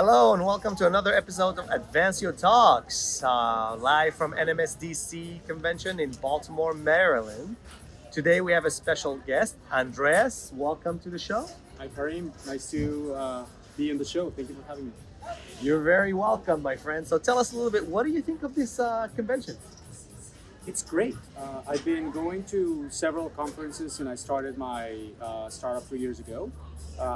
Hello and welcome to another episode of Advancio Talks, live from NMSDC convention in Baltimore, Maryland. Today we have a special guest, Andrés. Welcome to the show. Hi, Karim. Nice to be in the show. Thank you for having me. You're very welcome, my friend. So tell us a little bit, what do you think of this convention? It's great. I've been going to several conferences since I started my startup 3 years ago.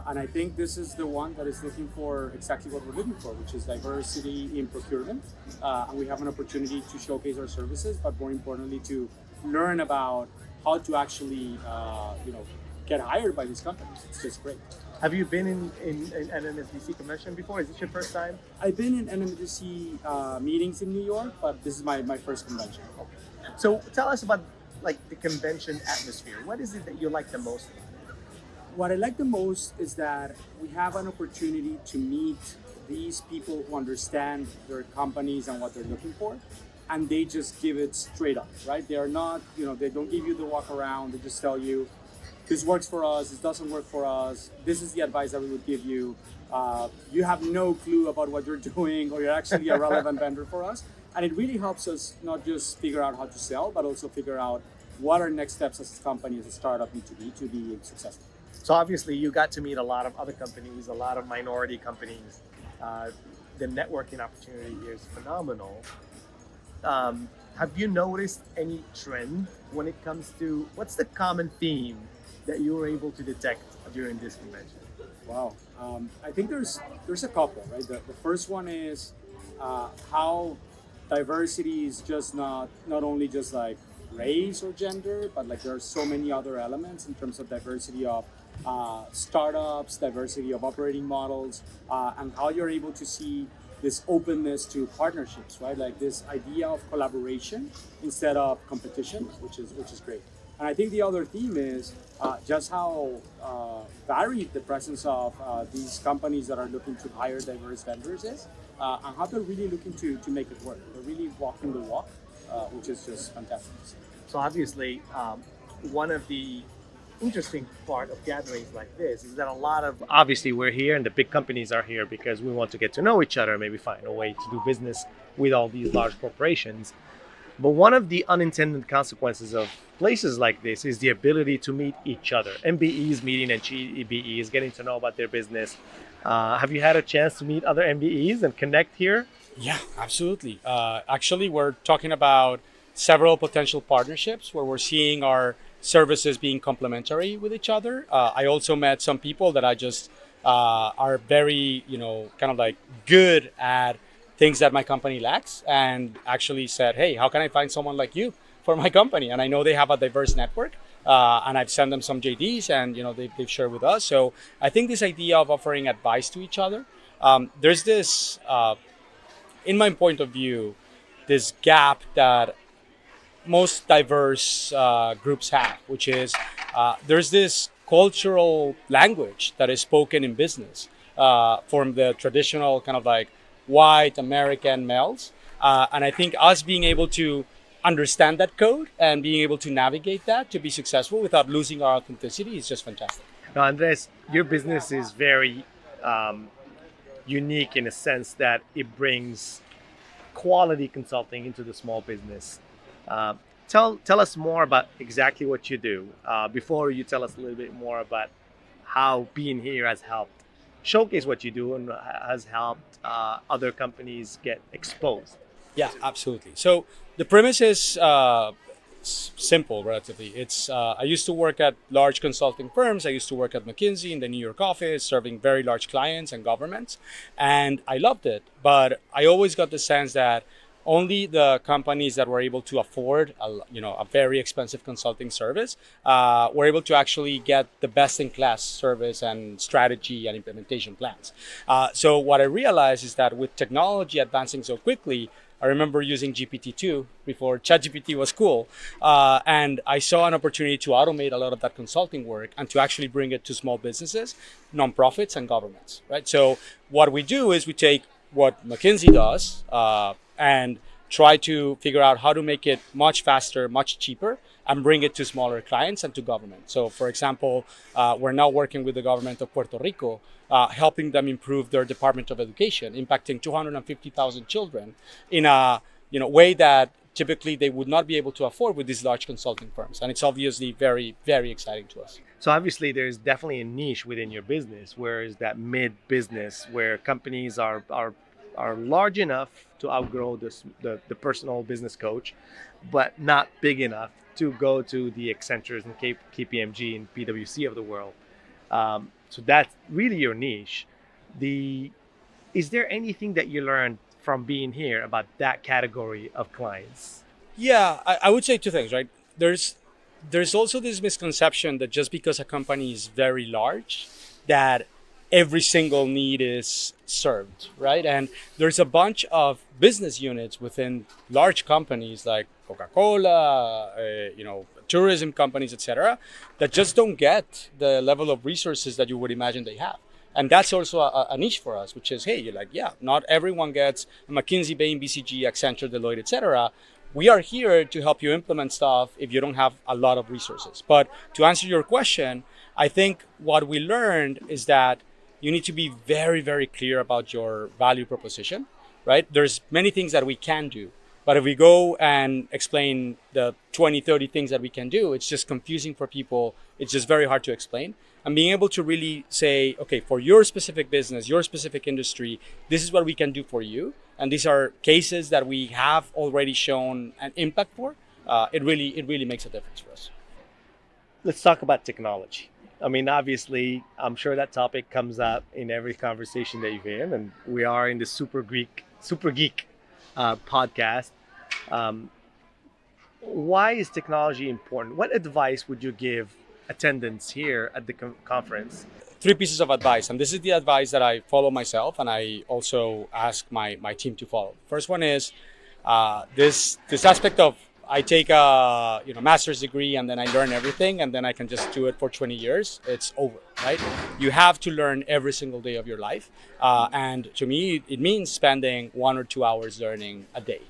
And I think this is the one that is looking for exactly what we're looking for, which is diversity in procurement. And we have an opportunity to showcase our services, but more importantly, to learn about how to actually, get hired by these companies. It's just great. Have you been in NMSDC convention before? Is this your first time? I've been in NMSDC meetings in New York, but this is my first convention. Okay. So tell us about like the convention atmosphere. What is it that you like the most about it? What I like the most is that we have an opportunity to meet these people who understand their companies and what they're looking for, and they just give it straight up, right? They are not, they don't give you the walk around. They just tell you, this works for us, this doesn't work for us, this is the advice that we would give you. You have no clue about what you're doing, or you're actually a relevant vendor for us. And it really helps us not just figure out how to sell, but also figure out what our next steps as a company, as a startup need to be successful. So obviously you got to meet a lot of other companies, a lot of minority companies. The networking opportunity here is phenomenal. Have you noticed any trend when it comes to what's the common theme that you were able to detect during this convention? Wow. I think there's a couple, right? The first one is how diversity is just not only just like race or gender, but like there are so many other elements in terms of diversity of startups, diversity of operating models, and how you're able to see this openness to partnerships, right? Like this idea of collaboration instead of competition, which is great. And I think the other theme is just how varied the presence of these companies that are looking to hire diverse vendors is, and how they're really looking to make it work. They're really walking the walk, which is just fantastic to see. So obviously, one of the interesting part of gatherings like this is that a lot of obviously we're here and the big companies are here because we want to get to know each other, maybe find a way to do business with all these large corporations. But one of the unintended consequences of places like this is the ability to meet each other. MBEs meeting HBEs, getting to know about their business. Have you had a chance to meet other MBEs and connect here? Yeah, absolutely. Actually, we're talking about several potential partnerships where we're seeing our services being complementary with each other. I also met some people that I just are very, kind of like good at things that my company lacks, and actually said, hey, how can I find someone like you for my company? And I know they have a diverse network, and I've sent them some JDs, and they've shared with us. So I think this idea of offering advice to each other, there's this, in my point of view, this gap that most diverse groups have, which is there's this cultural language that is spoken in business from the traditional kind of like white American males. And I think us being able to understand that code and being able to navigate that to be successful without losing our authenticity is just fantastic. Now, Andres, your business is very unique in a sense that it brings quality consulting into the small business. Tell us more about exactly what you do before you tell us a little bit more about how being here has helped showcase what you do and has helped other companies get exposed. Yeah, absolutely. So the premise is simple, relatively. It's I used to work at large consulting firms. I used to work at McKinsey in the New York office, serving very large clients and governments, and I loved it. But I always got the sense that only the companies that were able to afford a very expensive consulting service were able to actually get the best in class service and strategy and implementation plans. So what I realized is that with technology advancing so quickly, I remember using GPT-2 before ChatGPT was cool. And I saw an opportunity to automate a lot of that consulting work and to actually bring it to small businesses, nonprofits, and governments, right? So what we do is we take what McKinsey does and try to figure out how to make it much faster, much cheaper, and bring it to smaller clients and to government. So, for example, we're now working with the government of Puerto Rico, helping them improve their Department of Education, impacting 250,000 children in a way that typically they would not be able to afford with these large consulting firms. And it's obviously very, very exciting to us. So obviously there's definitely a niche within your business, whereas that mid business where companies are large enough to outgrow the personal business coach, but not big enough to go to the Accentures and KPMG and PwC of the world. So that's really your niche. Is there anything that you learned from being here about that category of clients? Yeah, I would say two things, right? There's also this misconception that just because a company is very large, that every single need is served, right? And there's a bunch of business units within large companies like Coca-Cola, tourism companies, etc., that just don't get the level of resources that you would imagine they have. And that's also a niche for us, which is, hey, you're like, yeah, not everyone gets a McKinsey, Bain, BCG, Accenture, Deloitte, etc. We are here to help you implement stuff if you don't have a lot of resources. But to answer your question, I think what we learned is that you need to be very, very clear about your value proposition, right? There's many things that we can do. But if we go and explain the 20, 30 things that we can do, it's just confusing for people. It's just very hard to explain. And being able to really say, okay, for your specific business, your specific industry, this is what we can do for you. And these are cases that we have already shown an impact for. It really makes a difference for us. Let's talk about technology. I mean, obviously, I'm sure that topic comes up in every conversation that you've in, and we are in the Super Geek podcast. Why is technology important? What advice would you give attendants here at the conference? 3 pieces of advice, and this is the advice that I follow myself, and I also ask my team to follow. First one is this aspect of I take a master's degree and then I learn everything and then I can just do it for 20 years. It's over, right? You have to learn every single day of your life, and to me, it means spending 1 or 2 hours learning a day.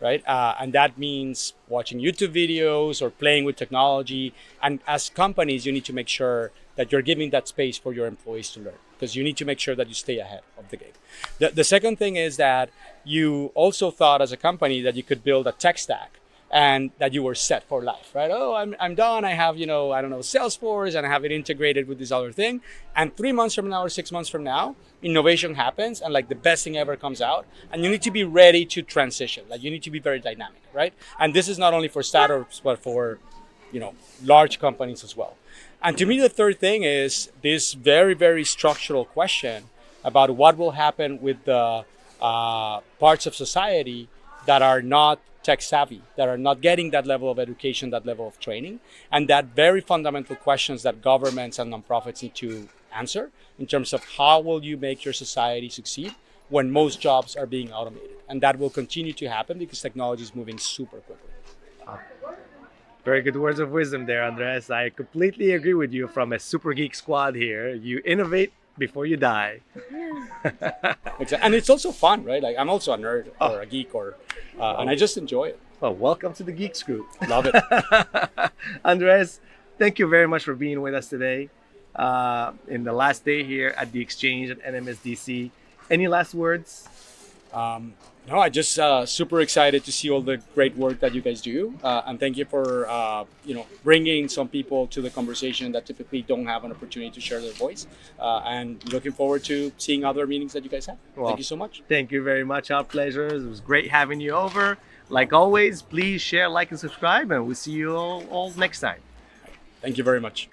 Right? And that means watching YouTube videos or playing with technology. And as companies, you need to make sure that you're giving that space for your employees to learn, because you need to make sure that you stay ahead of the game. The second thing is that you also thought as a company that you could build a tech stack and that you were set for life, right? Oh, I'm done. I have, Salesforce and I have it integrated with this other thing. And 3 months from now or 6 months from now, innovation happens and like the best thing ever comes out. And you need to be ready to transition. Like you need to be very dynamic, right? And this is not only for startups, but for, large companies as well. And to me, the third thing is this very, very structural question about what will happen with the parts of society that are not tech savvy, that are not getting that level of education, that level of training, and that very fundamental questions that governments and nonprofits need to answer in terms of how will you make your society succeed when most jobs are being automated. And that will continue to happen because technology is moving super quickly. Very good words of wisdom there, Andres. I completely agree with you from a Super Geek squad here. You innovate before you die. Exactly. And it's also fun, right? Like I'm also a nerd or a geek and I just enjoy it. Well, welcome to the Geeks group. Love it. Andres, thank you very much for being with us today in the last day here at the exchange at NMSDC. Any last words? No, I just super excited to see all the great work that you guys do, and thank you for bringing some people to the conversation that typically don't have an opportunity to share their voice. And looking forward to seeing other meetings that you guys have. Well, thank you so much. Thank you very much. Our pleasure. It was great having you over. Like always, please share, like, and subscribe, and we'll see you all next time. Thank you very much.